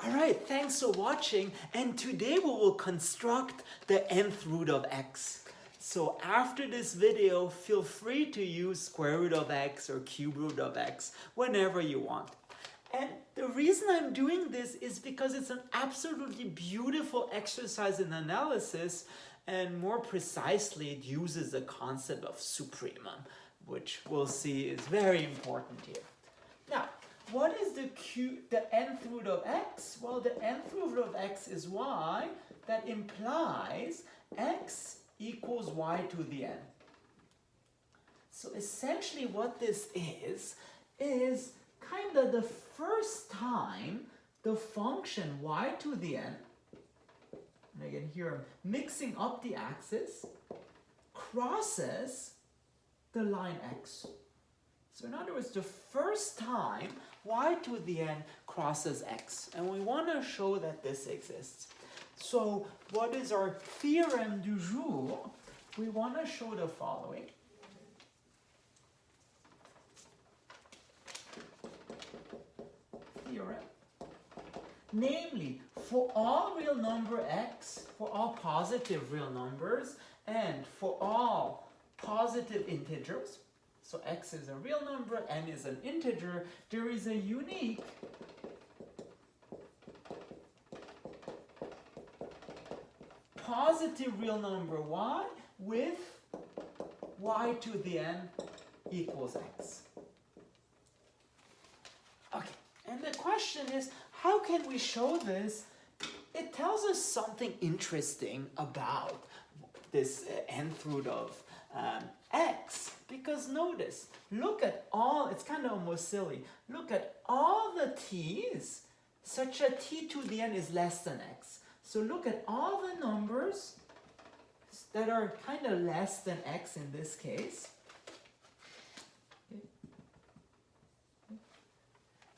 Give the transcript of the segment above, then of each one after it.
Alright, thanks for watching, and today we will construct the nth root of x. So after this video, feel free to use square root of x or cube root of x whenever you want. And the reason I'm doing this is because it's an absolutely beautiful exercise in analysis, and more precisely it uses the concept of supremum, which we'll see is very important here. Now, what is the nth root of x? Well, the nth root of x is y. That implies x equals y to the n. So essentially what this is kind of the first time the function y to the n, and again here I'm mixing up the axis, crosses the line x. So in other words, the first time y to the n crosses x, and we want to show that this exists. So what is our theorem du jour? We want to show the following. Theorem. Namely, for all real number x, for all positive real numbers, and for all positive integers, so x is a real number, n is an integer, there is a unique positive real number y with y to the n equals x. Okay, and the question is, how can we show this? It tells us something interesting about this nth root of x, because notice, look at all, it's kind of almost silly, look at all the t's such that t to the n is less than x. So look at all the numbers that are kind of less than x in this case.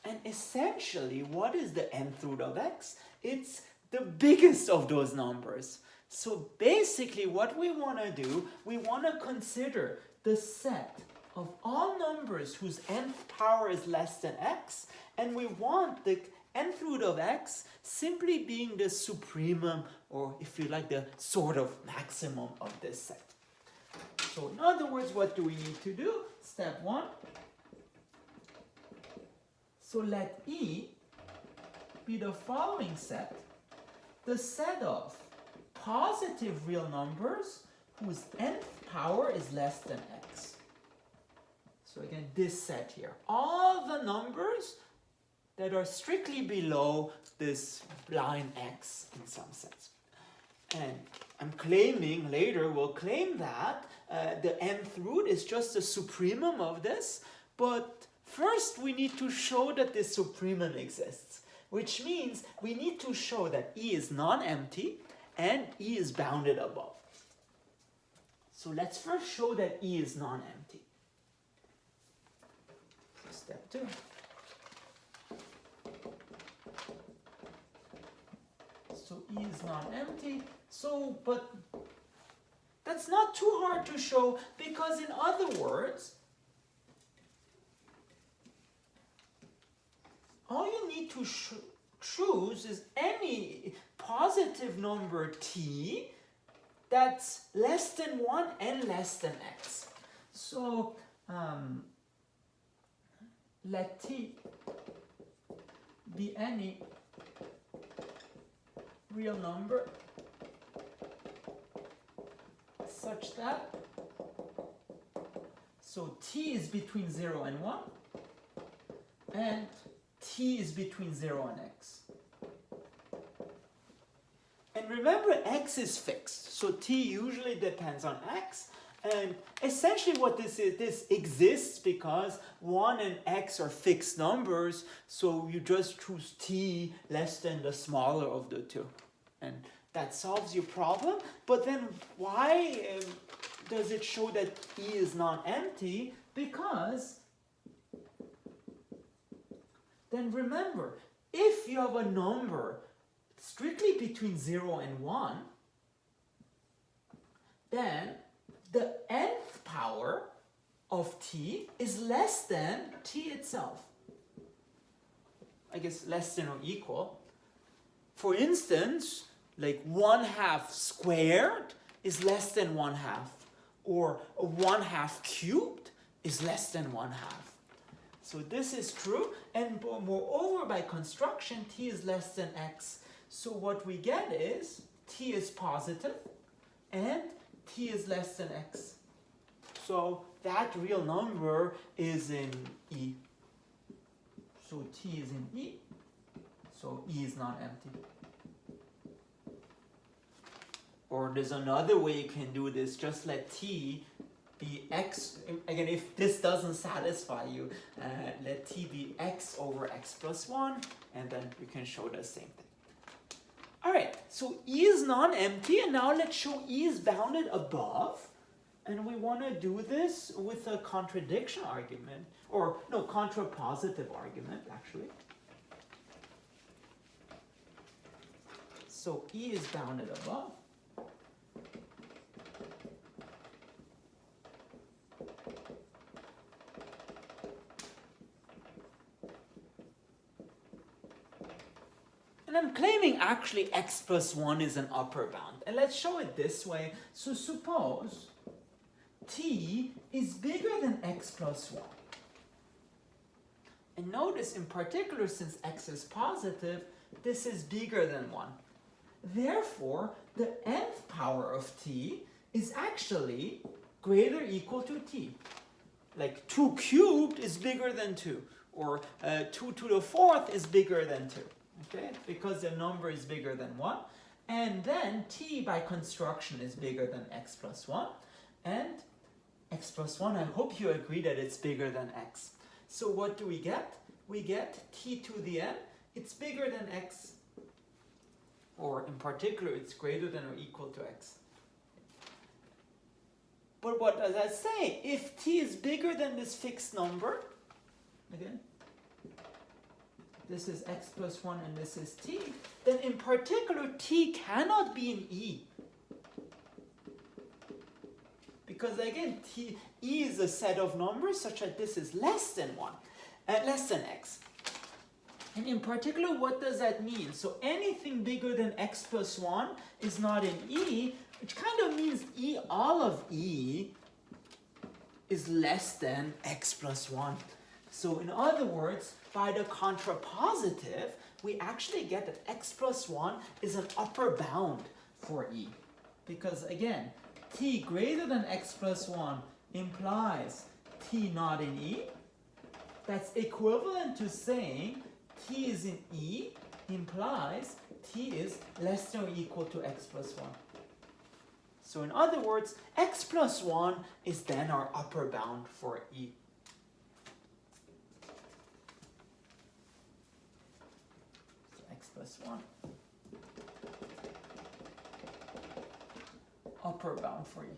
And essentially, what is the nth root of x? It's the biggest of those numbers. So basically what we want to do, we want to consider the set of all numbers whose nth power is less than x, and we want the nth root of x simply being the supremum, or if you like, the sort of maximum of this set. So in other words, what do we need to do? Step 1. So let E be the following set, the set of positive real numbers whose nth power is less than x. So again, this set here. All the numbers that are strictly below this line x in some sense. And I'm claiming, later we'll claim that the nth root is just the supremum of this, but first we need to show that this supremum exists, which means we need to show that E is non-empty and E is bounded above. So let's first show that E is non-empty. Step 2. So E is non-empty. So, but that's not too hard to show, because in other words, all you need to choose is any positive number t that's less than 1 and less than x. So let t be any real number such that, so t is between 0 and 1, and t is between 0 and x. And remember, x is fixed, so t usually depends on x. And essentially what this is, this exists because 1 and x are fixed numbers, so you just choose t less than the smaller of the two. And that solves your problem. But then why does it show that E is non-empty? Because then remember, if you have a number strictly between 0 and 1, then the nth power of t is less than t itself. I guess less than or equal. For instance, like 1/2 squared is less than 1/2, or 1/2 cubed is less than 1/2. So this is true, and moreover, by construction, t is less than x. So what we get is t is positive and t is less than x. So that real number is in E. So t is in E. So E is non-empty. Or there's another way you can do this. Just let t be x. Again, if this doesn't satisfy you, let t be x over x plus 1, and then you can show the same thing. All right, so E is non-empty, and now let's show E is bounded above. And we want to do this with a contradiction argument, or no, contrapositive argument, actually. So E is bounded above. And I'm claiming actually x plus 1 is an upper bound. And let's show it this way. So suppose t is bigger than x plus 1. And notice in particular, since x is positive, this is bigger than 1. Therefore, the nth power of t is actually greater or equal to t. Like 2 cubed is bigger than 2, or 2 to the 4th is bigger than 2. Okay, because the number is bigger than 1. And then t by construction is bigger than x plus 1. And x plus 1, I hope you agree that it's bigger than x. So what do we get? We get t to the n, it's bigger than x. Or in particular, it's greater than or equal to x. But what does that say? If t is bigger than this fixed number, again, this is x plus 1 and this is t, then in particular t cannot be in E. Because again, E is a set of numbers such that this is less than 1, less than x. And in particular, what does that mean? So anything bigger than x plus 1 is not in E, which kind of means E, all of E is less than x plus 1. So in other words, by the contrapositive, we actually get that x plus 1 is an upper bound for E. Because again, t greater than x plus 1 implies t not in E. That's equivalent to saying t is in E implies t is less than or equal to x plus 1. So in other words, x plus 1 is then our upper bound for E. Plus 1. Upper bound for E.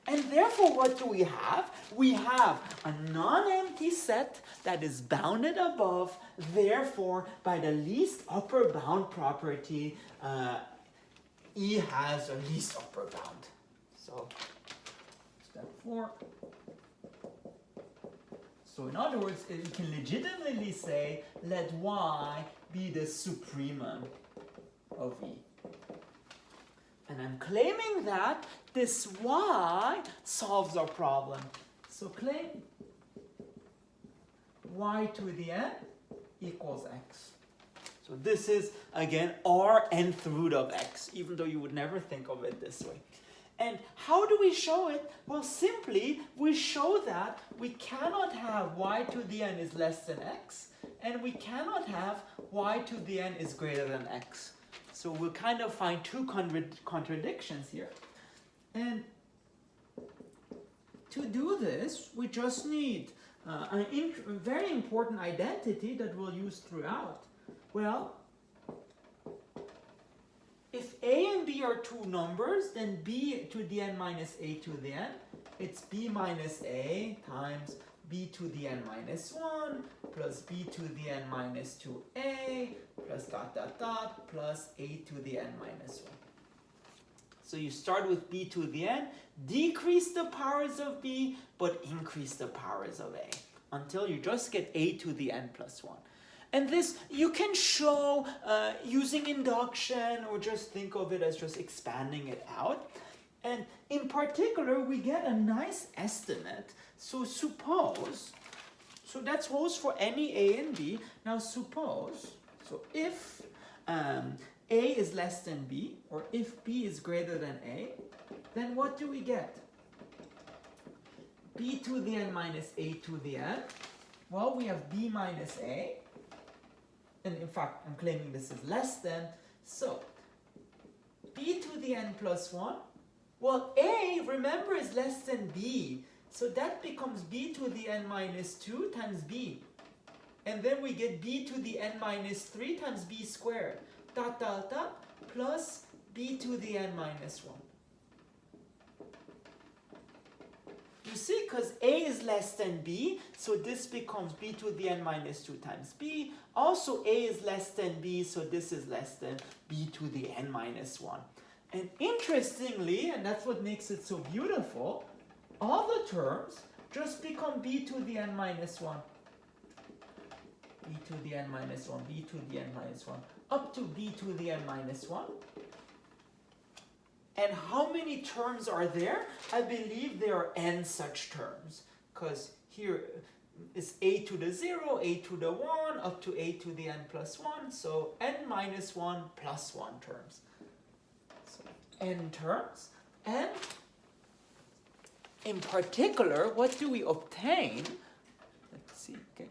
And therefore, what do we have? We have a non-empty set that is bounded above. Therefore, by the least upper bound property, E has a least upper bound. So, step 4. So in other words, you can legitimately say, let Y be the supremum of E. And I'm claiming that this Y solves our problem. So claim Y to the n equals x. So this is, again, our nth root of x, even though you would never think of it this way. And how do we show it? Well, simply, we show that we cannot have y to the n is less than x, and we cannot have y to the n is greater than x. So we'll kind of find two contradictions here. And to do this, we just need a very important identity that we'll use throughout. Well, if a and b are two numbers, then b to the n minus a to the n, it's b minus a times b to the n minus 1 plus b to the n minus 2a plus dot dot dot plus a to the n minus 1. So you start with b to the n, decrease the powers of b, but increase the powers of a. until you just get a to the n plus 1. And this you can show using induction, or just think of it as just expanding it out. And in particular, we get a nice estimate. So suppose, so that holds for any a and b. Now suppose, so if a is less than b, or if b is greater than a, then what do we get? B to the n minus a to the n. Well, we have b minus a. And in fact, I'm claiming this is less than. So, b to the n plus 1. Well, a, remember, is less than b. So that becomes b to the n minus 2 times b. And then we get b to the n minus 3 times b squared. Dot, dot, dot, plus b to the n minus 1. You see, because a is less than b, so this becomes b to the n minus 2 times b. Also, a is less than b, so this is less than b to the n minus 1. And interestingly, and that's what makes it so beautiful, all the terms just become b to the n minus 1. B to the n minus 1, b to the n minus 1, up to b to the n minus 1. And how many terms are there? I believe there are n such terms, because here is a to the 0, a to the 1, up to a to the n plus 1, so n minus 1 plus 1 terms. So n terms, and in particular, what do we obtain? Let's see, okay.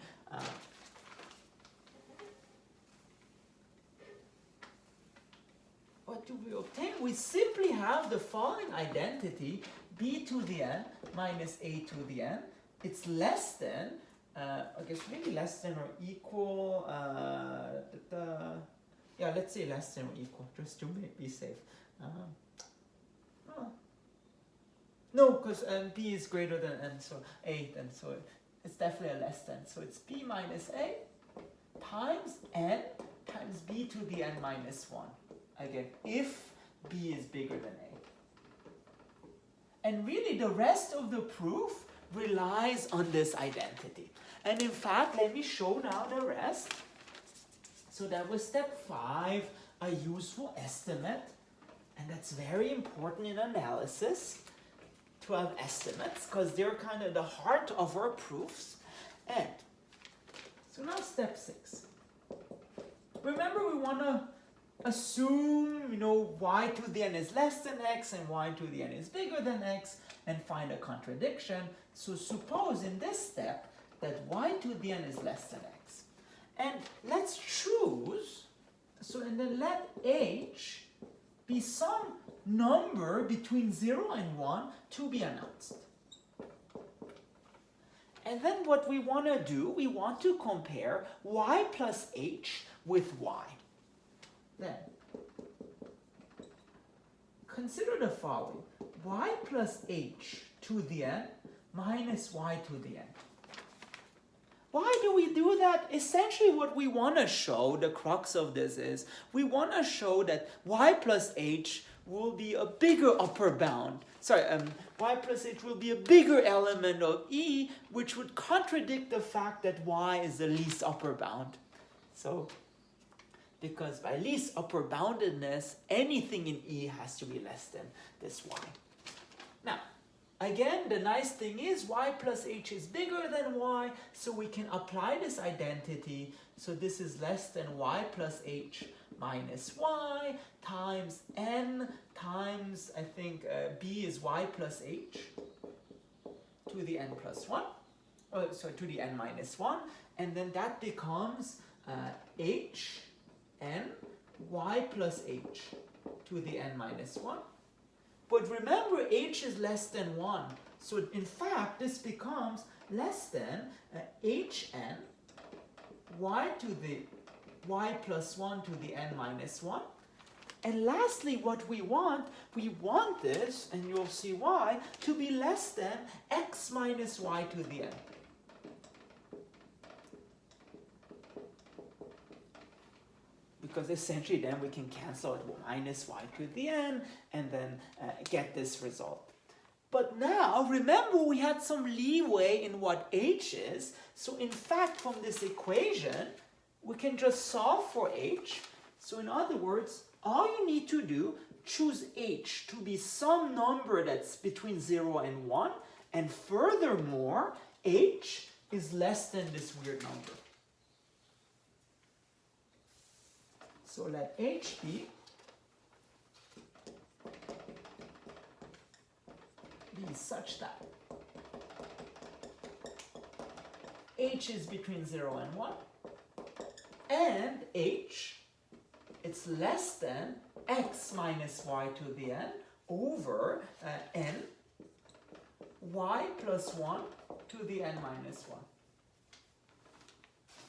What do we obtain? We simply have the following identity, b to the n minus a to the n. It's less than, I guess maybe less than or equal, yeah, let's say less than or equal, just to be safe. No, because b is greater than n, so 8, and so it's definitely a less than. So it's b minus a times n times b to the n minus 1. Again, if b is bigger than a. And really the rest of the proof relies on this identity. And in fact, let me show now the rest. So that was step 5, a useful estimate. And that's very important in analysis, to have estimates, because they're kind of the heart of our proofs. And so now step 6. Remember, we want to assume, y to the n is less than x and y to the n is bigger than x, and find a contradiction. So suppose in this step that y to the n is less than x. And let's choose, so and then let h be some number between 0 and 1 to be announced. And then what we want to do, we want to compare y plus h with y. Then, consider the following. Y plus h to the n minus y to the n. Why do we do that? Essentially what we want to show, the crux of this is, we want to show that y plus h will be a bigger upper bound. Y plus h will be a bigger element of E, which would contradict the fact that y is the least upper bound. So, because by least upper boundedness, anything in E has to be less than this y. Now, again, the nice thing is y plus h is bigger than y, so we can apply this identity. So this is less than y plus h minus y times n times, I think, b is y plus h to the n plus 1. To the n minus 1. And then that becomes h n y plus h to the n minus 1. But remember, h is less than 1. So in fact, this becomes less than hn y to the y plus 1 to the n minus 1. And lastly, what we want this, and you'll see why, to be less than x minus y to the n. Because essentially then we can cancel it minus y to the n and then get this result. But now, remember we had some leeway in what h is. So in fact, from this equation, we can just solve for h. So in other words, all you need to do, choose h to be some number that's between 0 and 1. And furthermore, h is less than this weird number. So let h be such that h is between 0 and 1, and h, it's less than x minus y to the n over n, y plus 1 to the n minus 1.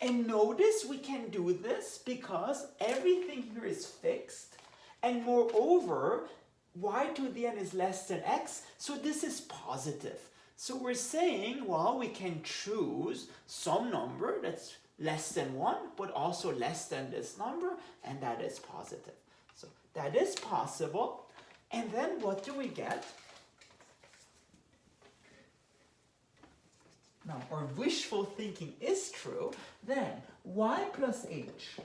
And notice we can do this because everything here is fixed, and moreover, y to the n is less than x, so this is positive. So we're saying, well, we can choose some number that's less than 1, but also less than this number, and that is positive. So that is possible. And then what do we get? Now, our wishful thinking is true, then y plus h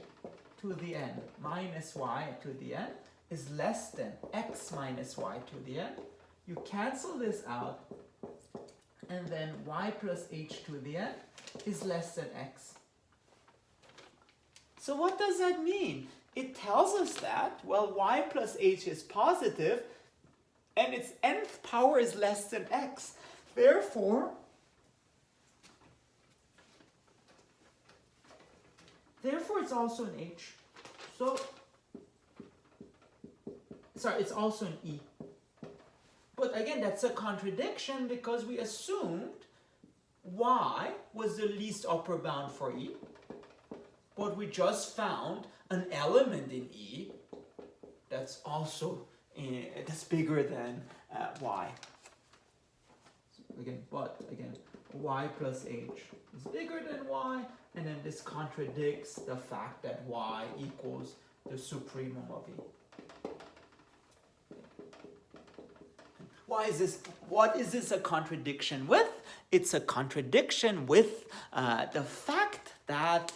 to the n minus y to the n is less than x minus y to the n. You cancel this out, and then y plus h to the n is less than x. So what does that mean? It tells us that, well, y plus h is positive, and its nth power is less than x. Therefore, it's also an h. So, sorry, it's also an e. But again, that's a contradiction because we assumed y was the least upper bound for e, but we just found an element in e that's also that's bigger than y. So again, y plus h is bigger than y, and then this contradicts the fact that y equals the supremum of e. What is this a contradiction with? It's a contradiction with the fact that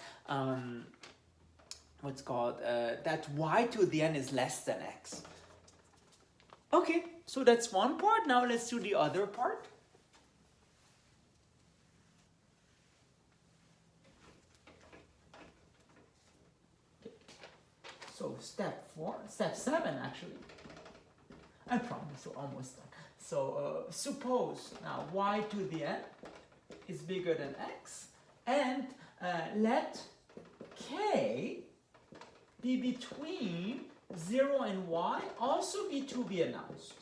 that y to the n is less than x. Okay, so that's one part. Now let's do the other part. Okay. So step 7 actually. I promise we're almost done. So suppose now y to the n is bigger than x, and let k be between 0 and y, also be to be announced.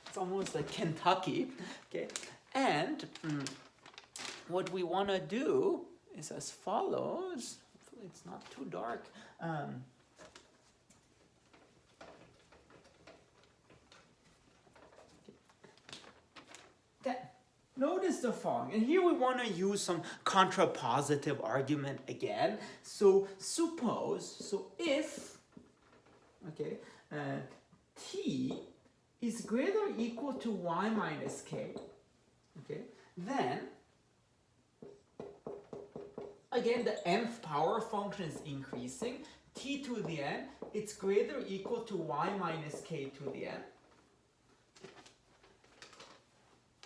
It's almost like Kentucky, okay? And what we want to do is as follows. Hopefully it's not too dark. Notice the following, and here we want to use some contrapositive argument again. So suppose, if, okay, t is greater or equal to y minus k, okay, then, again, the nth power function is increasing. T to the n, it's greater or equal to y minus k to the n.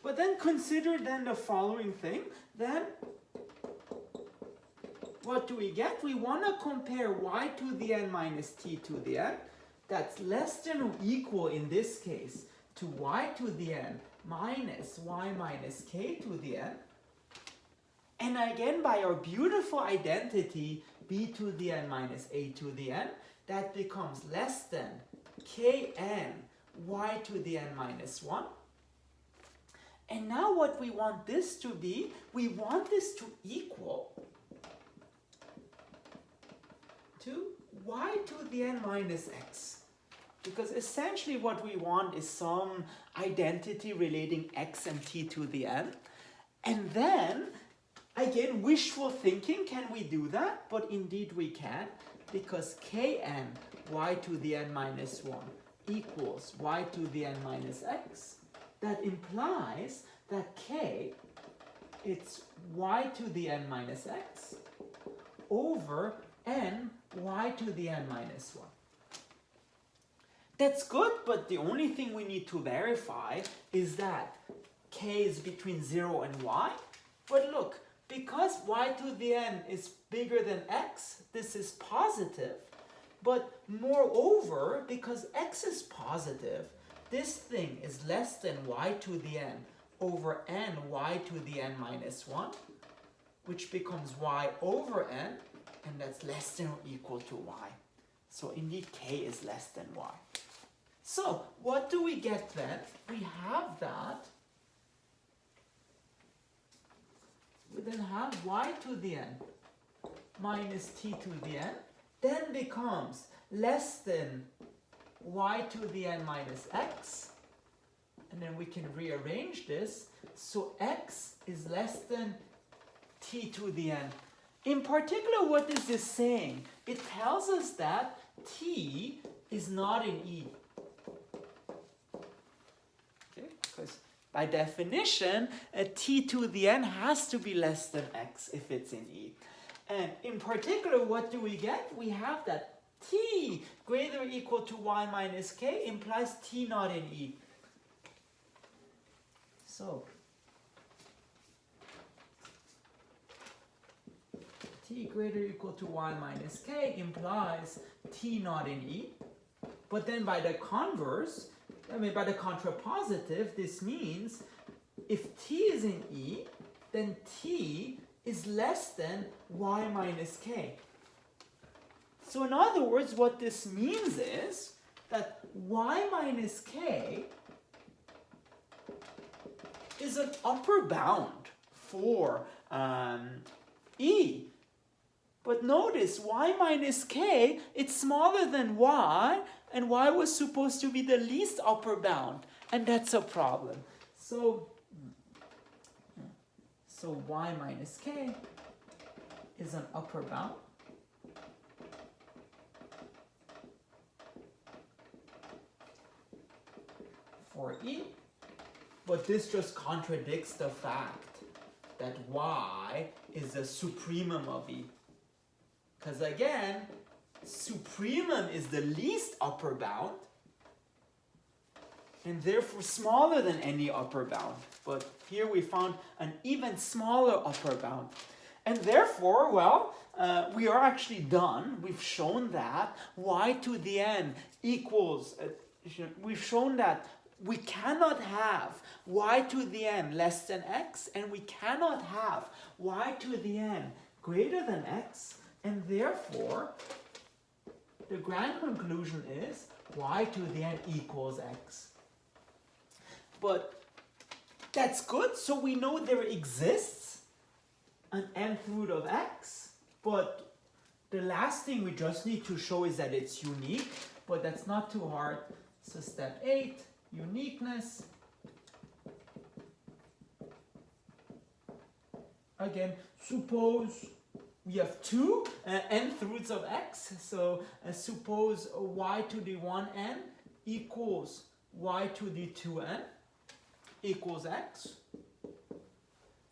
But then consider then the following thing, then what do we get? We want to compare y to the n minus t to the n, that's less than or equal in this case to y to the n minus y minus k to the n. And again, by our beautiful identity, b to the n minus a to the n, that becomes less than kn y to the n minus 1. And now what we want this to be, we want this to equal to y to the n minus x. Because essentially what we want is some identity relating x and t to the n. And then, again, wishful thinking, can we do that? But indeed we can, because kn y to the n minus 1 equals y to the n minus x. that implies that k, it's y to the n minus x over n y to the n minus 1. That's good, but the only thing we need to verify is that k is between 0 and y. But look, because y to the n is bigger than x, this is positive. But moreover, because x is positive, this thing is less than y to the n over n y to the n minus 1, which becomes y over n, and that's less than or equal to y. So indeed k is less than y. So what do we get then? We have that. We then have y to the n minus t to the n, then becomes less than y to the n minus x. And then we can rearrange this. So x is less than t to the n. In particular, what is this saying? It tells us that t is not in E. Okay? Because by definition, a t to the n has to be less than x if it's in E. And in particular, what do we get? We have that t greater or equal to y minus k implies t not in E. So, t greater or equal to y minus k implies t not in E. But then by the converse, by the contrapositive, this means if t is in E, then t is less than y minus k. So in other words, what this means is that y minus k is an upper bound for E. But notice, y minus k, it's smaller than y, and y was supposed to be the least upper bound, and that's a problem. So y minus k is an upper bound. For E, but this just contradicts the fact that y is a supremum of E. Because again, supremum is the least upper bound, and therefore smaller than any upper bound. But here we found an even smaller upper bound. And therefore, well, we are actually done. We've shown that y to the n equals, we've shown that we cannot have y to the n less than x, and we cannot have y to the n greater than x, and therefore the grand conclusion is y to the n equals x. But that's good, so we know there exists an nth root of x, but the last thing we just need to show is that it's unique, but that's not too hard. So step 8, uniqueness. Again, suppose we have two nth roots of x, so suppose y to the 1n equals y to the 2n equals x.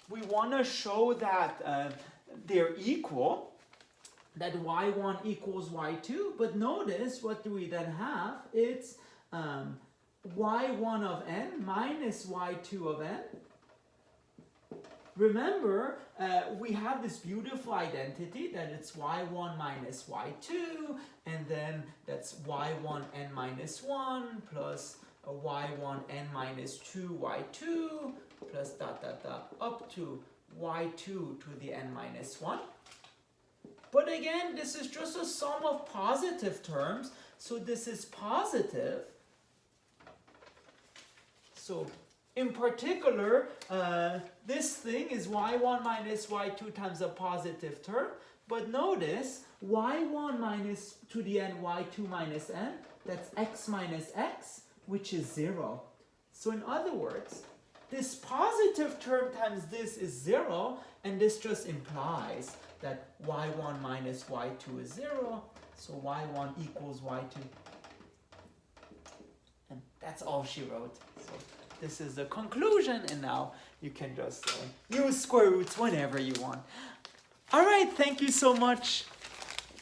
We want to show that they're equal, that y1 equals y2, but notice what do we then have? It's y1 of n minus y2 of n. Remember, we have this beautiful identity that it's y1 minus y2, and then that's y1 n minus 1 plus y1 n minus 2 y2 plus dot dot dot up to y2 to the n minus 1. But again, this is just a sum of positive terms, so this is positive. So in particular, this thing is y1 minus y2 times a positive term, but notice y1 minus to the n y2 minus n, that's x minus x, which is 0. So in other words, this positive term times this is 0, and this just implies that y1 minus y2 is 0, so y1 equals y2. And that's all she wrote. So this is the conclusion, and now you can just use square roots whenever you want. All right, thank you so much.